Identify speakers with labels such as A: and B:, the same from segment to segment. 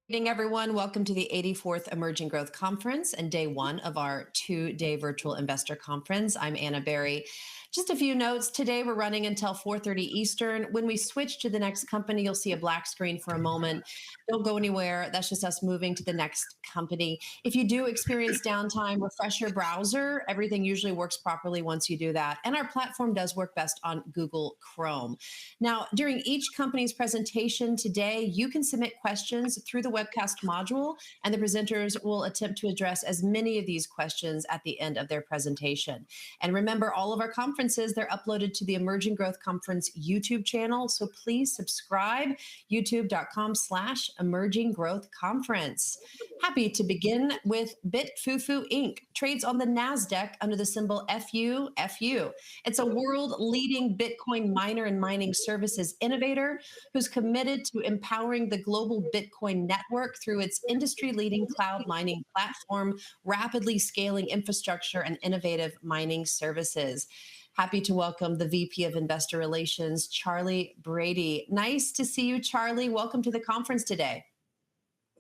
A: Evening, everyone. Welcome to the 84th Emerging Growth Conference and day one of our two-day virtual investor conference. I'm Anna Berry. Just a few notes. Today, we're running until 4:30 Eastern. When we switch to the next company, you'll see a black screen for a moment. Don't go anywhere. That's just us moving to the next company. If you do experience downtime, refresh your browser. Everything usually works properly once you do that. And our platform does work best on Google Chrome. Now, during each company's presentation today, you can submit questions through the webcast module, and the presenters will attempt to address as many of these questions at the end of their presentation. And remember, all of our conferences, they're uploaded to the Emerging Growth Conference YouTube channel, so please subscribe, youtube.com/Emerging Growth Conference. Happy to begin with BitFuFu Inc. Trades on the Nasdaq under the symbol FUFU. It's a world-leading Bitcoin miner and mining services innovator who's committed to empowering the global Bitcoin network through its industry-leading cloud mining platform, rapidly scaling infrastructure, and innovative mining services. Happy to welcome the VP of Investor Relations, Charley Brady. Nice to see you, Charley. Welcome to the conference today.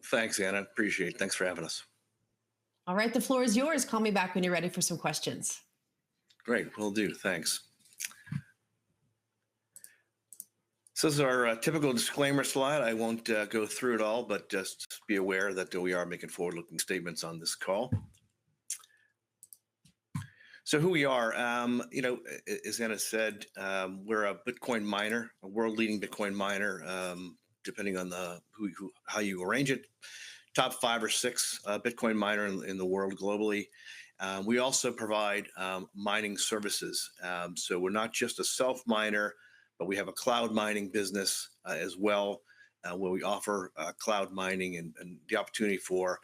B: Thanks, Anna. Appreciate it. Thanks for having us.
A: All right, the floor is yours. Call me back when you're ready for some questions.
B: Great, will do. Thanks. So this is our typical disclaimer slide. I won't go through it all, but just be aware that we are making forward-looking statements on this call. So who we are, as Anna said, we're a Bitcoin miner, a world-leading Bitcoin miner, depending on how you arrange it. Top 5 or 6 Bitcoin miner in the world globally. We also provide mining services. So we're not just a self-miner, but we have a cloud mining business as well, where we offer cloud mining and the opportunity for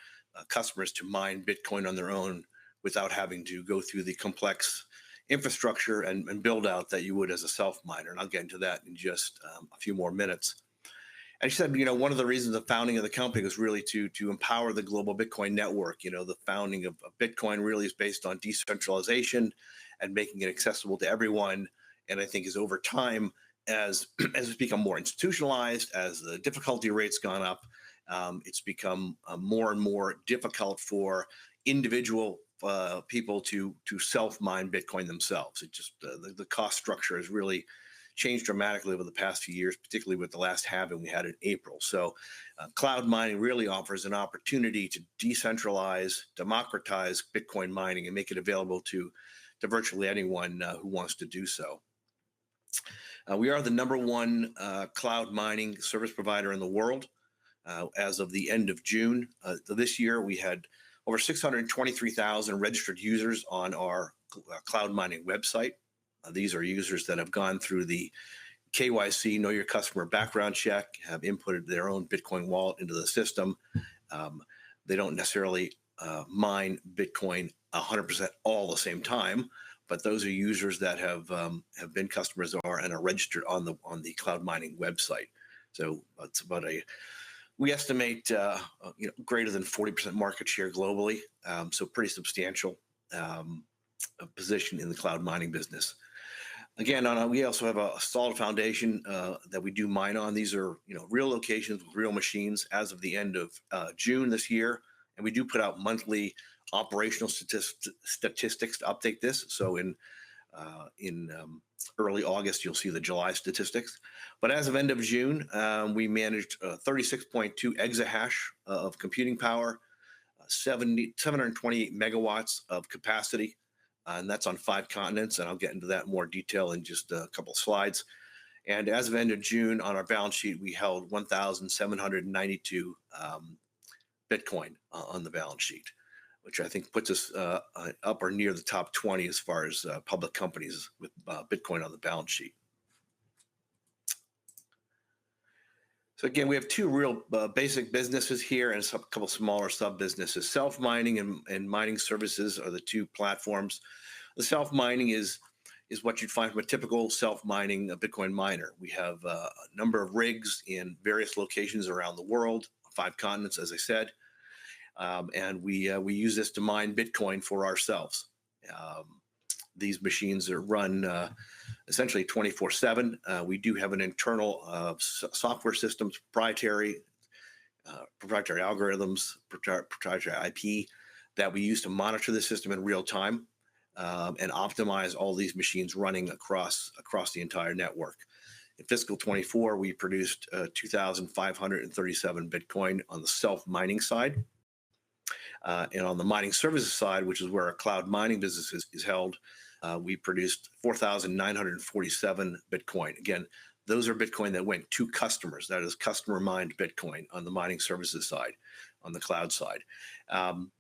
B: customers to mine Bitcoin on their own without having to go through the complex infrastructure and build out that you would as a self-miner. And I'll get into that in just a few more minutes. And she said, one of the reasons the founding of the company was really to empower the global Bitcoin network. The founding of Bitcoin really is based on decentralization and making it accessible to everyone. And I think is over time, as it's become more institutionalized, as the difficulty rate's gone up, it's become more and more difficult for individual people to self-mine Bitcoin themselves. It just the cost structure has really changed dramatically over the past few years, particularly with the last halving we had in April. So cloud mining really offers an opportunity to decentralize, democratize Bitcoin mining and make it available to virtually anyone who wants to do so. We are the #1 cloud mining service provider in the world. As of the end of June this year, we had over 623,000 registered users on our cloud mining website. These are users that have gone through the KYC, Know Your Customer background check, have inputted their own Bitcoin wallet into the system. They don't necessarily mine Bitcoin 100% all the same time, but those are users that have been customers and are registered on the cloud mining website. So it's about we estimate greater than 40% market share globally. So pretty substantial position in the cloud mining business. Again, we also have a solid foundation that we do mine on. These are real locations with real machines as of the end of June this year, and we do put out monthly operational statistics to update this. So in early August, you'll see the July statistics. But as of end of June, we managed 36.2 exahash of computing power, 728 megawatts of capacity, and that's on 5 continents. And I'll get into that in more detail in just a couple of slides. And as of end of June, on our balance sheet, we held 1,792 Bitcoin on the balance sheet, which I think puts us up or near the top 20 as far as public companies with Bitcoin on the balance sheet. So again, we have 2 real basic businesses here and a couple smaller sub-businesses. Self-mining and mining services are the 2 platforms. The self-mining is what you'd find from a typical self-mining Bitcoin miner. We have a number of rigs in various locations around the world, 5 continents, as I said. And we use this to mine Bitcoin for ourselves. These machines are run essentially 24/7. We do have an internal software system, proprietary, proprietary algorithms, proprietary IP that we use to monitor the system in real time and optimize all these machines running across the entire network. In fiscal 24, we produced 2,537 Bitcoin on the self-mining side. And on the mining services side, which is where our cloud mining business is held, we produced 4,947 Bitcoin. Again, those are Bitcoin that went to customers. That is customer mined Bitcoin on the mining services side, on the cloud side.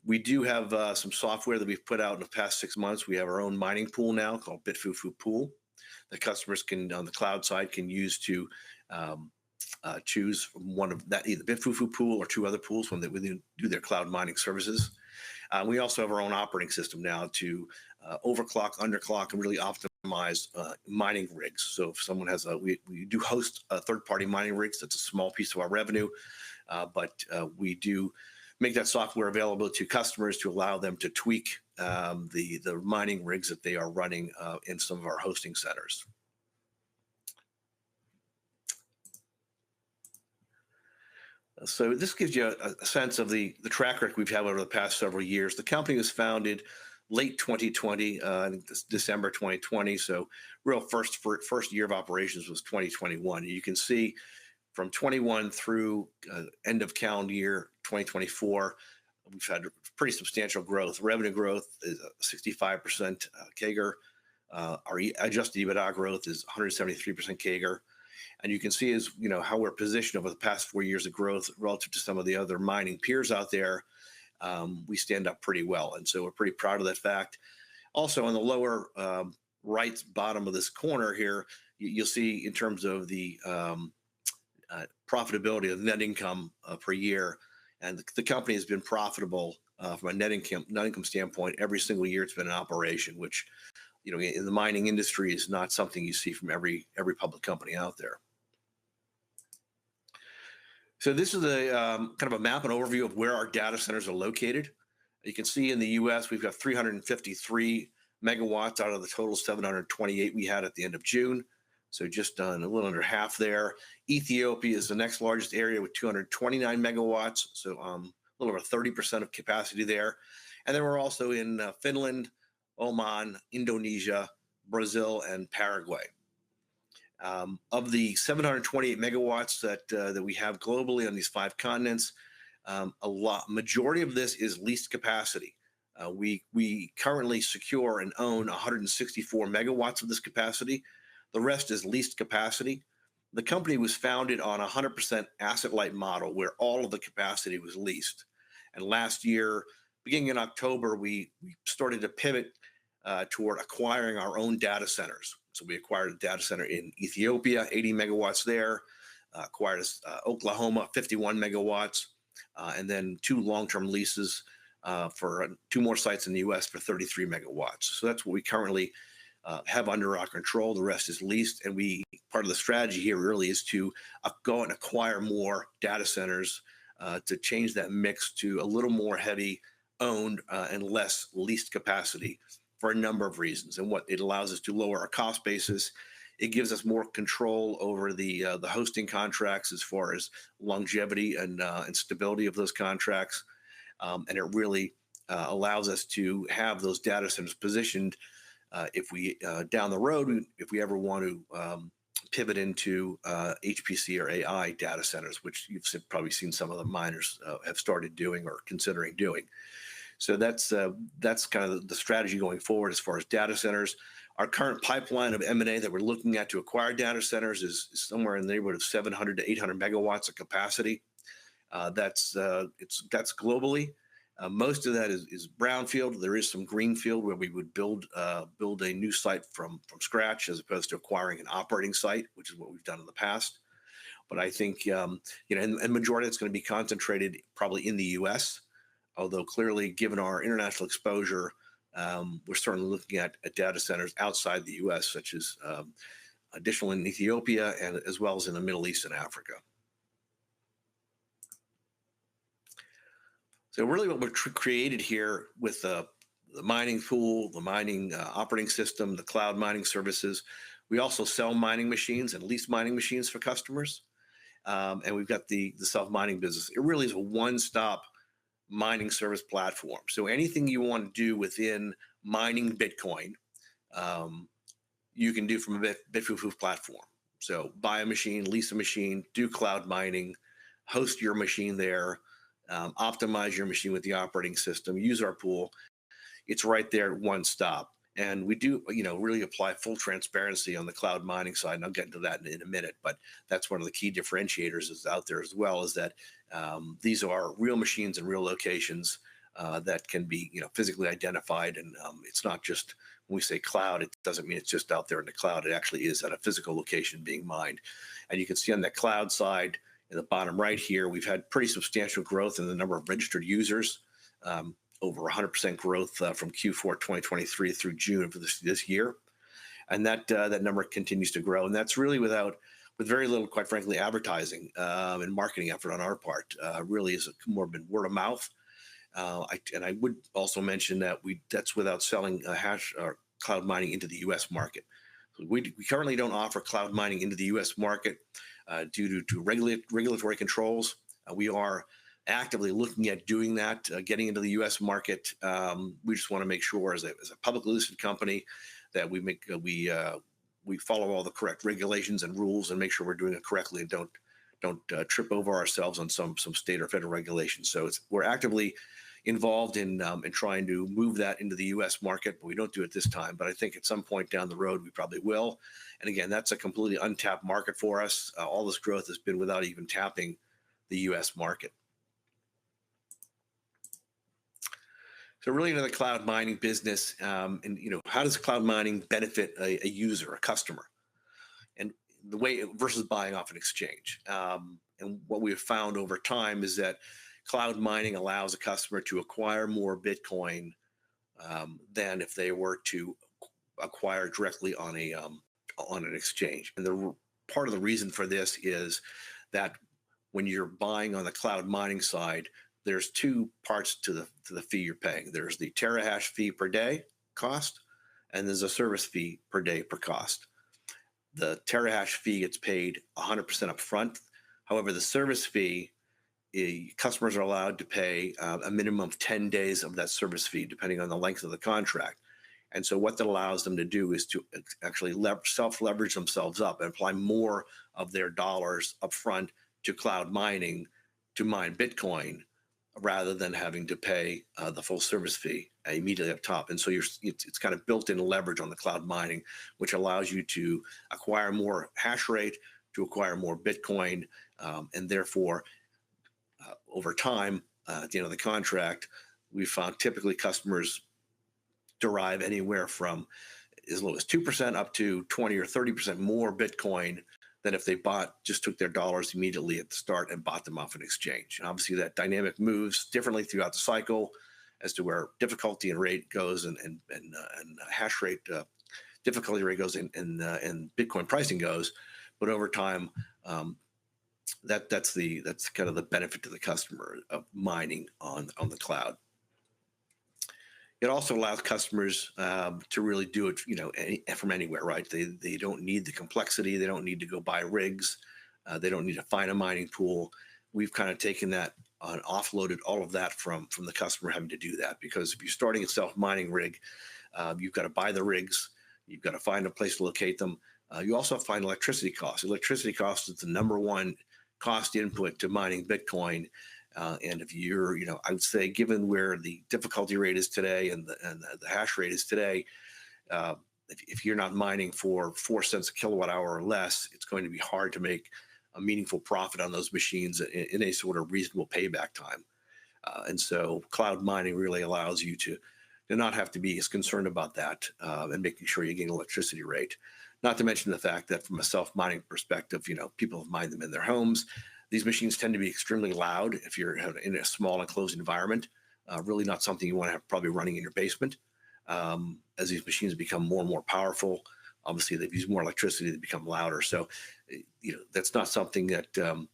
B: We do have some software that we've put out in the past 6 months. We have our own mining pool now called BitFuFu Pool that customers can, on the cloud side, can use to choose one of that, either BitFuFu Pool or two other pools when they do their cloud mining services. We also have our own operating system now to overclock, underclock, and really optimize mining rigs. So if someone has we do host third-party mining rigs. That's a small piece of our revenue, but we do make that software available to customers to allow them to tweak the mining rigs that they are running in some of our hosting centers. So this gives you a sense of the track record we've had over the past several years. The company was founded late 2020, I think this December 2020. So real first year of operations was 2021. You can see from 21 through end of calendar year 2024, we've had pretty substantial growth. Revenue growth is 65% CAGR. Our adjusted EBITDA growth is 173% CAGR. And you can see how we're positioned over the past 4 years of growth relative to some of the other mining peers out there. We stand up pretty well. And so we're pretty proud of that fact. Also, on the lower right bottom of this corner here, you'll see in terms of the profitability of net income per year. And the company has been profitable from a net income standpoint every single year it's been in operation, which in the mining industry is not something you see from every public company out there. So this is a kind of a map and overview of where our data centers are located. You can see in the U.S. we've got 353 megawatts out of the total 728 we had at the end of June. So just done a little under half there. Ethiopia is the next largest area with 229 megawatts. So a little over 30% of capacity there. And then we're also in Finland, Oman, Indonesia, Brazil, and Paraguay. Of the 728 megawatts that we have globally on these 5 continents, majority of this is leased capacity. We currently secure and own 164 megawatts of this capacity. The rest is leased capacity. The company was founded on a 100% asset-light model where all of the capacity was leased. And last year, beginning in October, we started to pivot toward acquiring our own data centers. So we acquired a data center in Ethiopia, 80 megawatts there, acquired Oklahoma, 51 megawatts, and then 2 long-term leases for 2 more sites in the US for 33 megawatts. So that's what we currently have under our control. The rest is leased. And part of the strategy here really is to go and acquire more data centers to change that mix to a little more heavy owned and less leased capacity, for a number of reasons. And what it allows us to lower our cost basis. It gives us more control over the hosting contracts as far as longevity and stability of those contracts. And it really allows us to have those data centers positioned if we down the road, if we ever want to pivot into HPC or AI data centers, which you've probably seen some of the miners have started doing or considering doing. So that's kind of the strategy going forward as far as data centers. Our current pipeline of M&A that we're looking at to acquire data centers is somewhere in the neighborhood of 700 to 800 megawatts of capacity. That's globally. Most of that is brownfield. There is some greenfield where we would build a new site from scratch as opposed to acquiring an operating site, which is what we've done in the past. But I think and majority it's going to be concentrated probably in the U.S. Although clearly, given our international exposure, we're certainly looking at data centers outside the U.S., such as additional in Ethiopia and as well as in the Middle East and Africa. So really what we've created here with the mining pool, the mining operating system, the cloud mining services, we also sell mining machines and lease mining machines for customers. and we've got the self-mining business. It really is a one-stop mining service platform. So anything you want to do within mining Bitcoin, um, you can do from a BitFuFu platform. So buy a machine, lease a machine, do cloud mining, host your machine there, optimize your machine with the operating system, use our pool. It's right there, one stop. And we do, really apply full transparency on the cloud mining side. And I'll get into that in a minute. But that's one of the key differentiators is out there as well, is that these are real machines in real locations that can be, physically identified. And it's not just when we say cloud, it doesn't mean it's just out there in the cloud. It actually is at a physical location being mined. And you can see on that cloud side in the bottom right here, we've had pretty substantial growth in the number of registered users. Over 100% growth from Q4 2023 through June of this year, and that number continues to grow. And that's really with very little, quite frankly, advertising and marketing effort on our part. Really is more been word of mouth. And I would also mention that that's without selling hash or cloud mining into the U.S. market. So we currently don't offer cloud mining into the U.S. market due to regulatory controls. We are actively looking at doing that, getting into the U.S. market. We just want to make sure, as a publicly listed company, that we follow all the correct regulations and rules and make sure we're doing it correctly and don't trip over ourselves on some state or federal regulations. So we're actively involved in trying to move that into the U.S. market, but we don't do it this time. But I think at some point down the road we probably will. And again, that's a completely untapped market for us. All this growth has been without even tapping the U.S. market. So really into the cloud mining business, and how does cloud mining benefit a user, a customer, and the way versus buying off an exchange? And what we have found over time is that cloud mining allows a customer to acquire more Bitcoin than if they were to acquire directly on an exchange. And part of the reason for this is that when you're buying on the cloud mining side, there's two parts to the fee you're paying. There's the terahash fee per day cost, and there's a service fee per day per cost. The terahash fee gets paid 100% upfront. However, the service fee, customers are allowed to pay a minimum of 10 days of that service fee, depending on the length of the contract. And so what that allows them to do is to actually self-leverage themselves up and apply more of their dollars upfront to cloud mining to mine Bitcoin, rather than having to pay the full service fee immediately up top. And so it's kind of built-in leverage on the cloud mining, which allows you to acquire more hash rate, to acquire more Bitcoin, and therefore, over time, at the end of the contract, we found typically customers derive anywhere from as low as 2% up to 20 or 30% more Bitcoin than if they took their dollars immediately at the start and bought them off an exchange. And obviously that dynamic moves differently throughout the cycle as to where difficulty and rate goes and hash rate difficulty rate goes and Bitcoin pricing goes. But over time, that's kind of the benefit to the customer of mining on the cloud. It also allows customers to really do it, from anywhere, right? They don't need the complexity. They don't need to go buy rigs. They don't need to find a mining pool. We've kind of taken that and offloaded all of that from the customer having to do that, because if you're starting a self-mining rig, you've got to buy the rigs. You've got to find a place to locate them. You also have to find electricity costs. Electricity cost is the number one cost input to mining Bitcoin. And if you're, I would say, given where the difficulty rate is today and the hash rate is today, if you're not mining for 4 cents a kilowatt hour or less, it's going to be hard to make a meaningful profit on those machines in a sort of reasonable payback time. And so cloud mining really allows you to not have to be as concerned about that and making sure you gain electricity rate. Not to mention the fact that from a self-mining perspective, people have mined them in their homes. These machines tend to be extremely loud if you're in a small enclosed environment. Really not something you want to have probably running in your basement. As these machines become more and more powerful, obviously they've used more electricity, they become louder. So, that's not something that a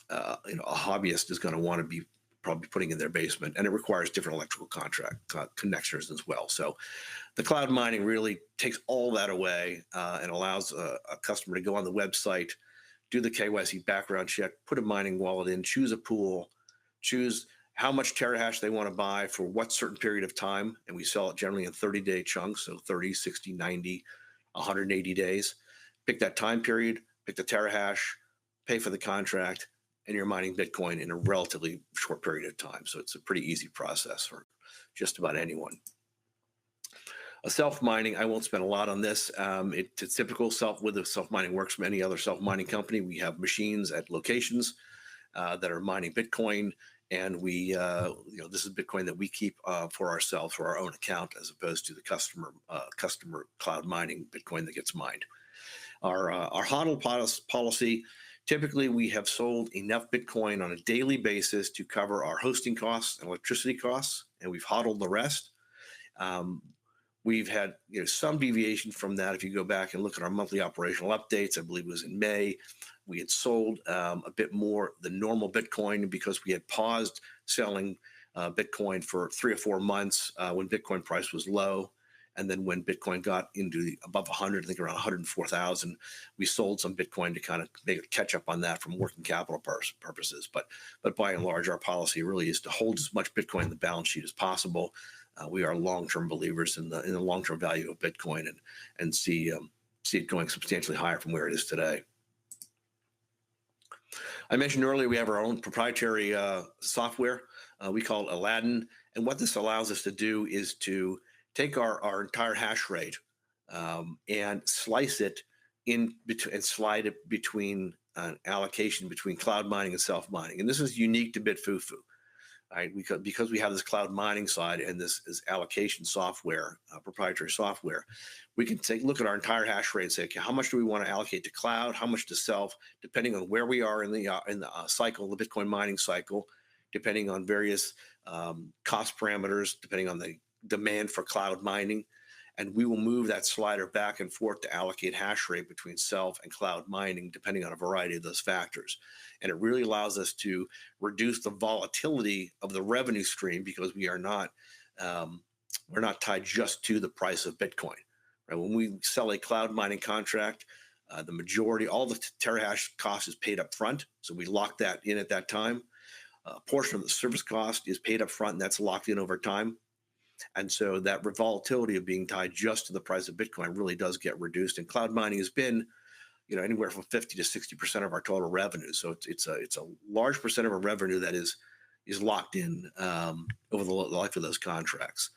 B: hobbyist is going to want to be probably putting in their basement, and it requires different electrical connectors as well. So, the cloud mining really takes all that away and allows a customer to go on the website, do the KYC background check, put a mining wallet in, choose a pool, choose how much terahash they want to buy for what certain period of time. And we sell it generally in 30-day chunks, so 30, 60, 90, 180 days. Pick that time period, pick the terahash, pay for the contract, and you're mining Bitcoin in a relatively short period of time. So it's a pretty easy process for just about anyone. A self-mining, I won't spend a lot on this. It's typical with the self-mining works from any other self-mining company. We have machines at locations that are mining Bitcoin, and this is Bitcoin that we keep for ourselves, for our own account, as opposed to the customer cloud mining Bitcoin that gets mined. Our HODL policy, typically we have sold enough Bitcoin on a daily basis to cover our hosting costs and electricity costs, and we've HODLed the rest. We've had some deviation from that. If you go back and look at our monthly operational updates, I believe it was in May, we had sold a bit more than normal Bitcoin because we had paused selling Bitcoin for 3 or 4 months when Bitcoin price was low. And then when Bitcoin got into above 100, I think around 104,000, we sold some Bitcoin to kind of make a catch up on that from working capital purposes. But by and large, our policy really is to hold as much Bitcoin in the balance sheet as possible. We are long-term believers in the long-term value of Bitcoin and see it going substantially higher from where it is today. I mentioned earlier we have our own proprietary software. We call it Aladdin. And what this allows us to do is to take our entire hash rate and slice it in between and slide it between an allocation between cloud mining and self-mining. And this is unique to BitFuFu. Right, because we have this cloud mining side and this is allocation software, proprietary software, we can take a look at our entire hash rate and say, okay, how much do we want to allocate to cloud, how much to self, depending on where we are in the cycle, the Bitcoin mining cycle, depending on various cost parameters, depending on the demand for cloud mining, and we will move that slider back and forth to allocate hash rate between self and cloud mining, depending on a variety of those factors. And it really allows us to reduce the volatility of the revenue stream because we're not tied just to the price of Bitcoin. Right? When we sell a cloud mining contract, the majority, all the terahash cost is paid up front. So we lock that in at that time. A portion of the service cost is paid up front, and that's locked in over time. And so that volatility of being tied just to the price of Bitcoin really does get reduced. And cloud mining has been anywhere from 50 to 60% of our total revenue. So it's a large percent of our revenue that is locked in over the life of those contracts.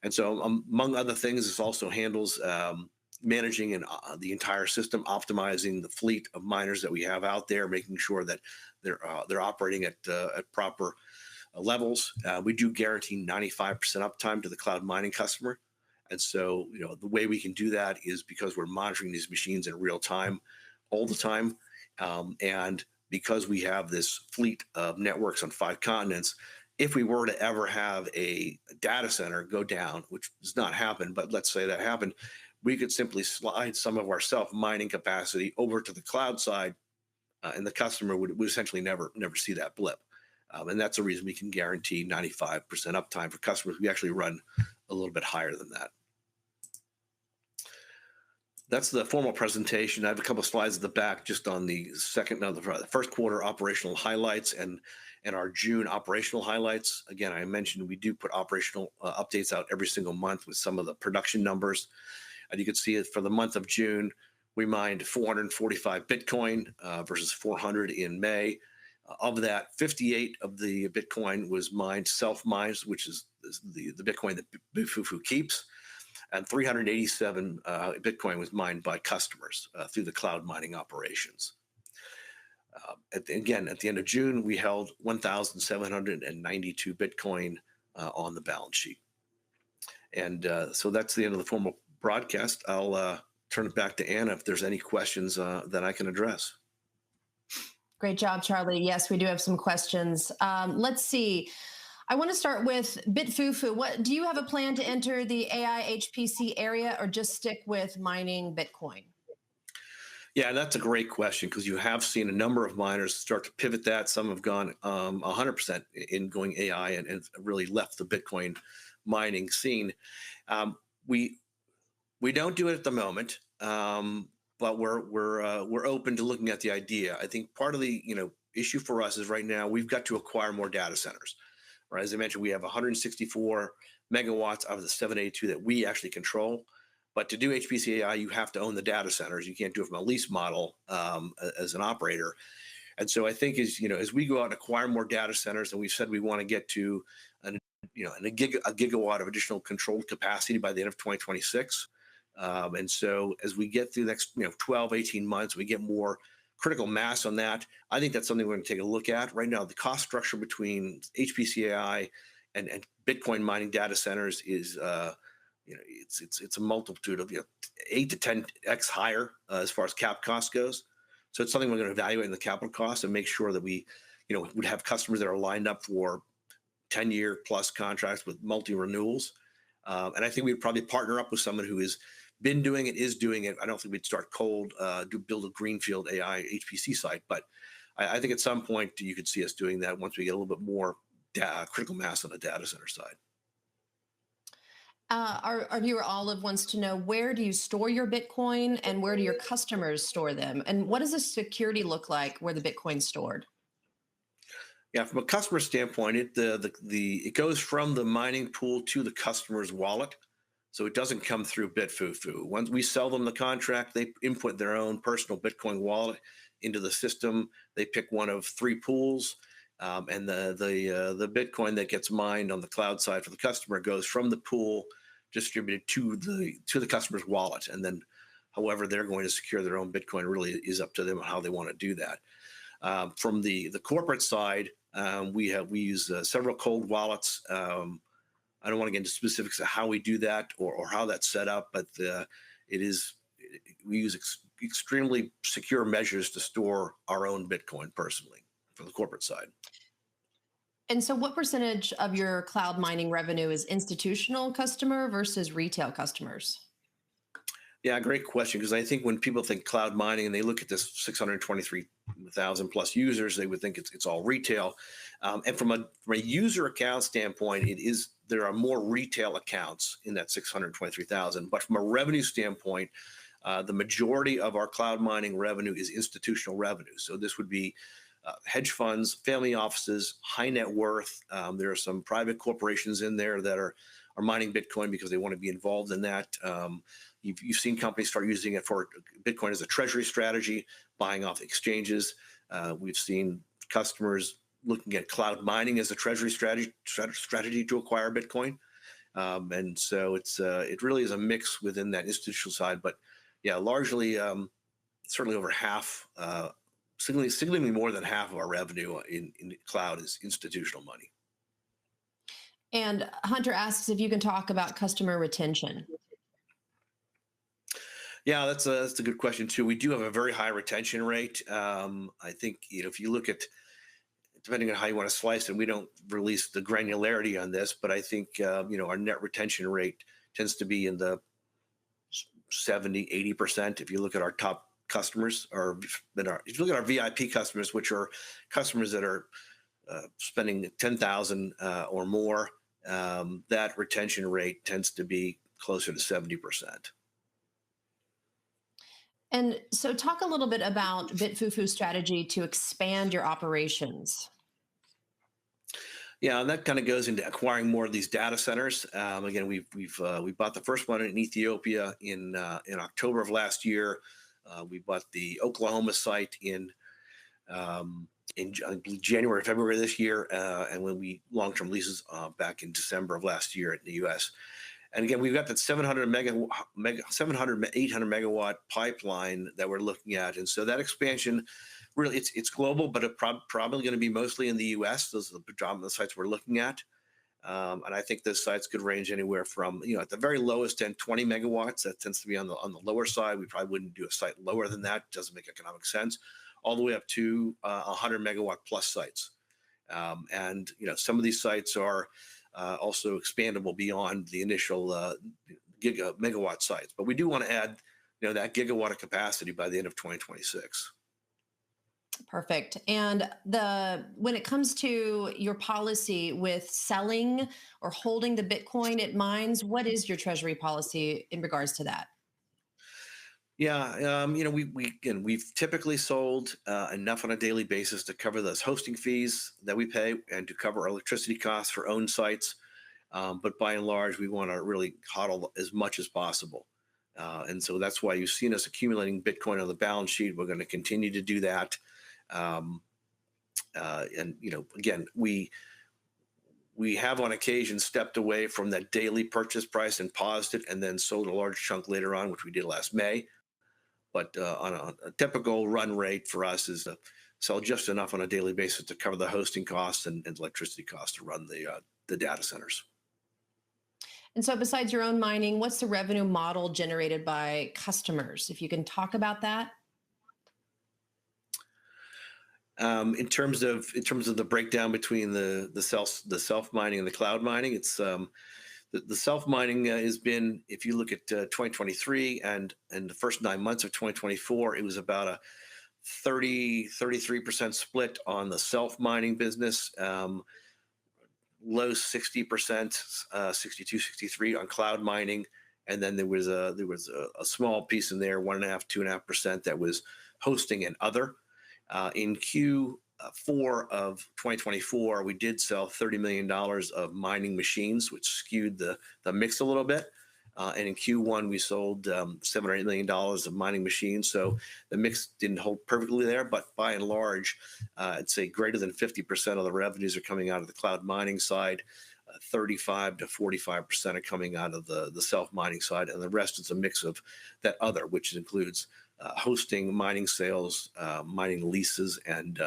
B: And so among other things, this also handles managing the entire system, optimizing the fleet of miners that we have out there, making sure that they're operating at proper levels. We do guarantee 95% uptime to the cloud mining customer. And so, the way we can do that is because we're monitoring these machines in real time, all the time. And because we have this fleet of networks on 5 continents, if we were to ever have a data center go down, which does not happen, but let's say that happened, we could simply slide some of our self-mining capacity over to the cloud side, and the customer would essentially never see that blip. And that's the reason we can guarantee 95% uptime for customers. We actually run a little bit higher than that. That's the formal presentation. I have a couple of slides at the back just on the first quarter operational highlights and our June operational highlights. Again, I mentioned we do put operational updates out every single month with some of the production numbers. And you can see it for the month of June, we mined 445 Bitcoin versus 400 in May. Of that, 58 of the Bitcoin was mined, self-mined, which is the Bitcoin that BitFuFu keeps, and 387 Bitcoin was mined by customers through the cloud mining operations. At the end of June, we held 1,792 Bitcoin on the balance sheet. And so that's the end of the formal broadcast. I'll turn it back to Anna if there's any questions that I can address.
A: Great job, Charlie. Yes, we do have some questions. Let's see. I want to start with BitFuFu. Do you have a plan to enter the AI HPC area or just stick with mining Bitcoin?
B: Yeah, that's a great question because you have seen a number of miners start to pivot that. Some have gone 100% in going AI and really left the Bitcoin mining scene. We don't do it at the moment. but we're open to looking at the idea. I think part of the issue for us is right now we've got to acquire more data centers. Right, as I mentioned, we have 164 megawatts out of the 782 that we actually control. But to do HPC AI, you have to own the data centers. You can't do it from a lease model as an operator. And so I think as we go out and acquire more data centers, and we've said we want to get to a gigawatt of additional controlled capacity by the end of 2026. And so as we get through the next 12, 18 months, we get more critical mass on that. I think that's something we're going to take a look at. Right now, the cost structure between HPC AI and Bitcoin mining data centers is it's a multitude of 8 to 10x higher as far as cap cost goes. So it's something we're going to evaluate in the capital cost and make sure that we would have customers that are lined up for 10-year plus contracts with multi-renewals. And I think we'd probably partner up with someone who has been doing it, is doing it. I don't think we'd start cold, build a greenfield AI HPC site. But I think at some point you could see us doing that once we get a little bit more critical mass on the data center side.
A: Our viewer Olive wants to know, where do you store your Bitcoin and where do your customers store them? And what does the security look like where the Bitcoin's stored?
B: Yeah, from a customer standpoint, it goes from the mining pool to the customer's wallet. So it doesn't come through BitFuFu. Once we sell them the contract, they input their own personal Bitcoin wallet into the system. They pick one of 3 pools, and the Bitcoin that gets mined on the cloud side for the customer goes from the pool distributed to the customer's wallet. And then, however they're going to secure their own Bitcoin really is up to them how they want to do that. From the corporate side, we use several cold wallets. I don't want to get into specifics of how we do that or how that's set up, but we use extremely secure measures to store our own Bitcoin personally for the corporate side.
A: And so what percentage of your cloud mining revenue is institutional customer versus retail customers?
B: Yeah, great question. Because I think when people think cloud mining and they look at this 623,000 plus users, they would think it's all retail. And from a user account standpoint, there are more retail accounts in that 623,000. But from a revenue standpoint, the majority of our cloud mining revenue is institutional revenue. So this would be hedge funds, family offices, high net worth. There are some private corporations in there that are mining Bitcoin because they want to be involved in that. You've seen companies start using it for Bitcoin as a treasury strategy, buying off exchanges. We've seen customers looking at cloud mining as a treasury strategy to acquire Bitcoin. And so it really is a mix within that institutional side. But yeah, largely, certainly over half, significantly more than half of our revenue in cloud is institutional money.
A: And Hunter asks if you can talk about customer retention.
B: Yeah, that's a good question too. We do have a very high retention rate. I think if you look at, depending on how you want to slice it, we don't release the granularity on this, but I think our net retention rate tends to be in the 70-80%. If you look at our top customers, if you look at our VIP customers, which are customers that are spending 10,000 or more, that retention rate tends to be closer to 70%.
A: And so talk a little bit about BitFuFu's strategy to expand your operations.
B: Yeah, and that kind of goes into acquiring more of these data centers. Again, we bought the first one in Ethiopia in October of last year. We bought the Oklahoma site in January, February this year, and when we long-term leases back in December of last year in the U.S. And again, we've got that 700, 800 megawatt pipeline that we're looking at. And so that expansion, really, it's global, but it's probably going to be mostly in the U.S. Those are the predominant sites we're looking at. And I think those sites could range anywhere from, at the very lowest end, 20 megawatts. That tends to be on the lower side. We probably wouldn't do a site lower than that. Doesn't make economic sense. All the way up to 100 megawatt plus sites. And some of these sites are also expandable beyond the initial megawatt sites. But we do want to add, that gigawatt of capacity by the end of 2026.
A: Perfect. And when it comes to your policy with selling or holding the Bitcoin it mines, what is your treasury policy in regards to that?
B: Yeah, we've typically sold enough on a daily basis to cover those hosting fees that we pay and to cover our electricity costs for own sites. But by and large, we want to really hodl as much as possible. And so that's why you've seen us accumulating Bitcoin on the balance sheet. We're going to continue to do that. Um, and again, we have on occasion stepped away from that daily purchase price and paused it, and then sold a large chunk later on, which we did last May. But on a typical run rate for us is to sell just enough on a daily basis to cover the hosting costs and electricity costs to run the data centers.
A: And so, besides your own mining, what's the revenue model generated by customers? If you can talk about that.
B: In terms of the breakdown between the self mining and the cloud mining, it's the self mining has been, if you look at 2023 and the first 9 months of 2024, it was about a 33% split on the self mining business, low 60%, 62, 63 on cloud mining, and then there was a small piece in there, 1.5, 2.5% that was hosting and other. In Q4 of 2024, we did sell $30 million of mining machines, which skewed the mix a little bit. And in Q1, we sold $7 or $8 million of mining machines. So the mix didn't hold perfectly there, but by and large, I'd say greater than 50% of the revenues are coming out of the cloud mining side. 35 to 45% are coming out of the self-mining side, and the rest is a mix of that other, which includes hosting, mining sales, mining leases, and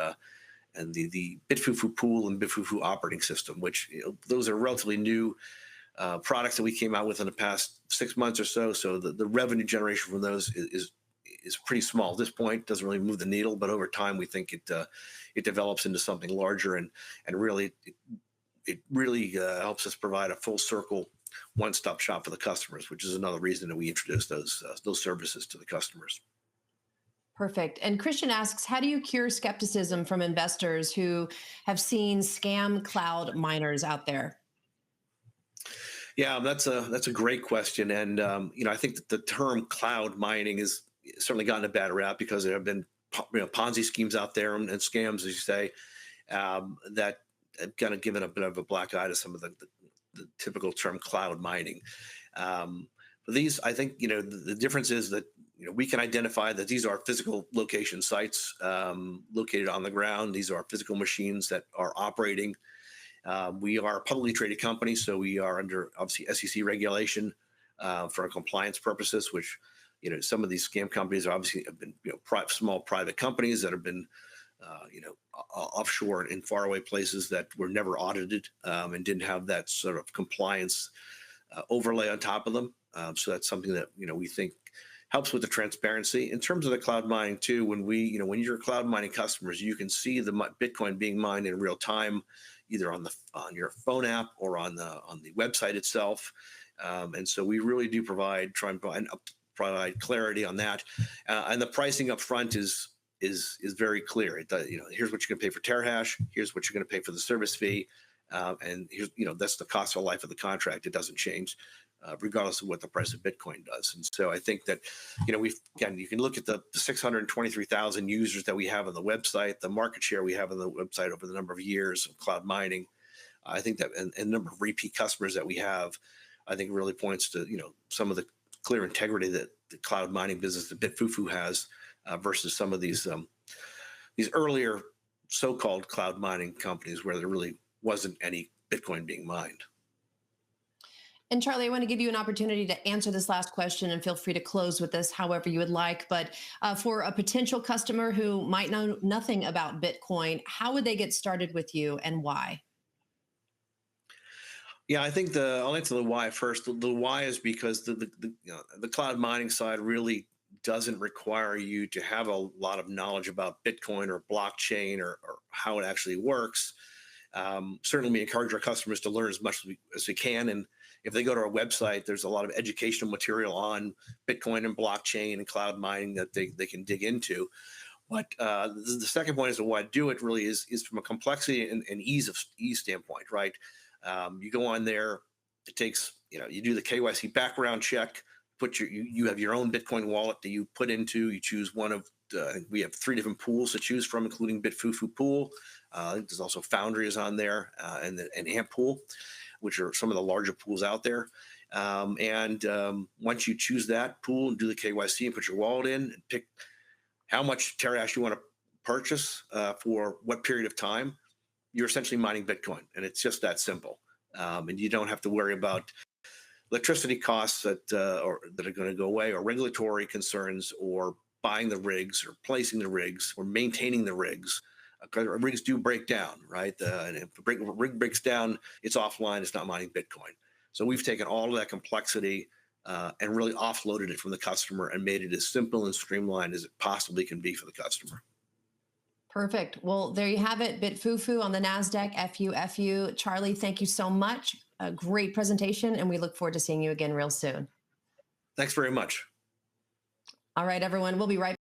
B: the BitFuFu pool and BitFuFu operating system, which those are relatively new products that we came out with in the past 6 months or so. So the revenue generation from those is pretty small at this point. Doesn't really move the needle, but over time we think it develops into something larger, and really it really helps us provide a full circle one-stop shop for the customers, which is another reason that we introduced those services to the customers.
A: Perfect. And Christian asks, how do you cure skepticism from investors who have seen scam cloud miners out there?
B: Yeah, that's a great question, and I think that the term cloud mining is certainly gotten a bad rap because there have been Ponzi schemes out there and scams, as you say, that have kind of given a bit of a black eye to some of the typical term cloud mining. But these, I think, the difference is that we can identify that these are physical location sites located on the ground. These are physical machines that are operating. We are a publicly traded company, so we are under obviously SEC regulation for compliance purposes. Which some of these scam companies are obviously have been small private companies that have been offshore in faraway places that were never audited and didn't have that sort of compliance overlay on top of them. So that's something that we think helps with the transparency. In terms of the cloud mining too, when you're cloud mining customers, you can see the Bitcoin being mined in real time, either on your phone app or on the website itself. And so we really do try and provide clarity on that. And the pricing up front is very clear. Here's what you're going to pay for terahash. Here's what you're going to pay for the service fee. And here's, that's the cost of life of the contract. It doesn't change. Regardless of what the price of Bitcoin does. And so I think that, you can look at the 623,000 users that we have on the website, the market share we have on the website over the number of years of cloud mining. I think that, and the number of repeat customers that we have, I think really points to, some of the clear integrity that the cloud mining business that BitFuFu has versus some of these earlier so-called cloud mining companies where there really wasn't any Bitcoin being mined.
A: And Charley, I want to give you an opportunity to answer this last question, and feel free to close with this however you would like. But for a potential customer who might know nothing about Bitcoin, how would they get started with you and why?
B: Yeah, I think I'll answer the why first. The why is because the cloud mining side really doesn't require you to have a lot of knowledge about Bitcoin or blockchain or how it actually works. Certainly, we encourage our customers to learn as much as we can. And if they go to our website, there's a lot of educational material on Bitcoin and blockchain and cloud mining that they can dig into. But the second point is why I do it really is from a complexity and ease standpoint, right? You go on there, it takes, you do the KYC background check. put you have your own Bitcoin wallet that you put into. You choose one of we have 3 different pools to choose from, including BitFuFu pool. I think there's also Foundry is on there, and Amp pool, which are some of the larger pools out there. Once you choose that pool and do the KYC and put your wallet in and pick how much terahash you want to purchase for what period of time, you're essentially mining Bitcoin, and it's just that simple. And you don't have to worry about electricity costs that are going to go away, or regulatory concerns, or buying the rigs, or placing the rigs, or maintaining the rigs. Because rigs do break down, right? And if a rig breaks down, it's offline. It's not mining Bitcoin. So we've taken all of that complexity and really offloaded it from the customer and made it as simple and streamlined as it possibly can be for the customer.
A: Perfect. Well, there you have it. BitFuFu on the Nasdaq, FUFU. Charley, thank you so much. A great presentation, and we look forward to seeing you again real soon.
B: Thanks very much.
A: All right, everyone. We'll be right back.